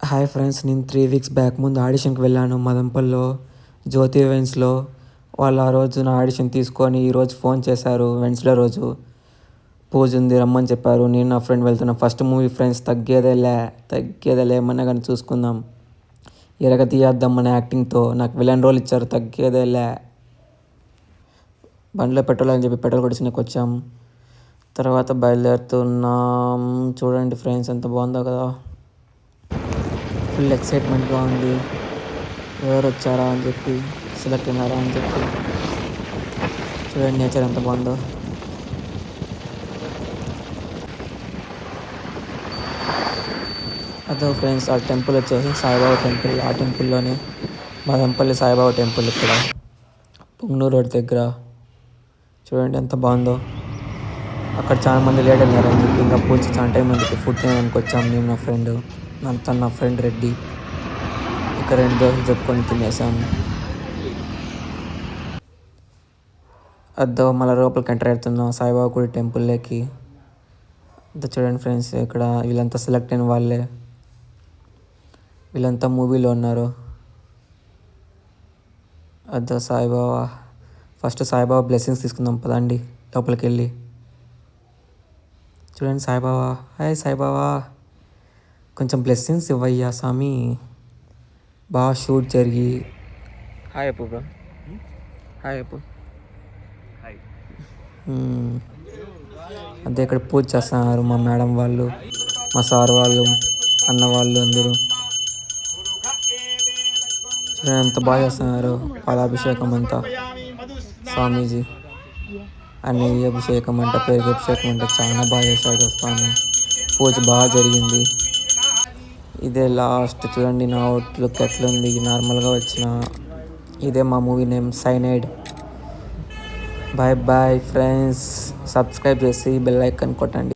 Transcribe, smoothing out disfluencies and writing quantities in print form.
Hi friends, నేను 3 weeks back ముందు ఆడిషన్కి వెళ్ళాను మదనపల్లిలో జ్యోతి ఈవెంట్స్లో. వాళ్ళు ఆ రోజు నా ఆడిషన్ తీసుకొని ఈరోజు ఫోన్ చేశారు. వెన్స్డే రోజు పూజ ఉంది రమ్మని చెప్పారు. నేను నా ఫ్రెండ్ వెళ్తున్నాం. ఫస్ట్ మూవీ ఫ్రెండ్స్, తగ్గేదేలే ఏమన్నా కానీ చూసుకుందాం, ఎరగ తీయేద్దాం మన యాక్టింగ్తో. నాకు విలన్ రోల్ ఇచ్చారు, తగ్గేదేలే. బండిలో పెట్రోల్ అని చెప్పి పెట్రోల్ కొట్టించడానికి వచ్చాం. తర్వాత బయలుదేరుతున్నాం. చూడండి ఫ్రెండ్స్, ఎంత బాగుందో కదా. ఫుల్ ఎక్సైట్మెంట్గా ఉంది. ఎవరు వచ్చారా అని చెప్పి, సెలెక్ట్ అయినారా అని చెప్పి. చూడండి నేచర్ ఎంత బాగుందో. అదో ఫ్రెండ్స్, ఆ టెంపుల్ వచ్చేసి సాయిబాబా టెంపుల్. ఆ టెంపుల్లోనే మదనపల్లి సాయిబాబా టెంపుల్ ఇక్కడ పొంగనూరు రోడ్ దగ్గర. చూడండి ఎంత బాగుందో. అక్కడ చాలా మంది లేట్ అయినారని చెప్పి ఇంకా పూజ చాలా టైం అని చెప్పి ఫుడ్ తినడానికి వచ్చాం. నేను నా ఫ్రెండ్, నా ఫ్రెండ్ రెడ్డి. ఇక్కడ 2 దోశలు చెప్పుకొని తినేసాము. అద్దో మళ్ళీ లోపలికి ఎంటర్ అవుతున్నాం సాయిబాబా గుడి టెంపుల్లోకి. అదో చూడండి ఫ్రెండ్స్, ఇక్కడ వీళ్ళంతా సెలెక్ట్ అయిన వాళ్ళే. వీళ్ళంతా మూవీలో ఉన్నారు. అదో సాయిబాబా. ఫస్ట్ సాయిబాబా బ్లెస్సింగ్స్ తీసుకుందాం పదండి లోపలికి వెళ్ళి. చూడండి సాయిబాబా. హాయ్ సాయిబాబా, కొంచెం బ్లెస్సింగ్స్ ఇవ్వయ్యా స్వామి. బాగా షూట్ జరిగి. హాయ్ అప్పు బ్రో. హాయ్ అప్పు. అంతే ఇక్కడ పూజ చేస్తున్నారు మా మేడం వాళ్ళు, మా సార్ వాళ్ళు, అన్న వాళ్ళు అందరూ. చూడండి ఎంత బాగా చేస్తున్నారు. పాలాభిషేకం అంతా స్వామీజీ. అన్ని అభిషేకం అంట, పేరుకి అభిషేకం అంట, చాలా బాగా చేశాడు స్వామి. పూజ బాగా జరిగింది. ఇదే లాస్ట్. చూడండి నా అవుట్లుక్ ఎట్లుంది. నార్మల్గా వచ్చిన. ఇదే మా movie name cyanide. Bye bye friends. Subscribe చేసి బెల్ ఐకాన్ కొట్టండి.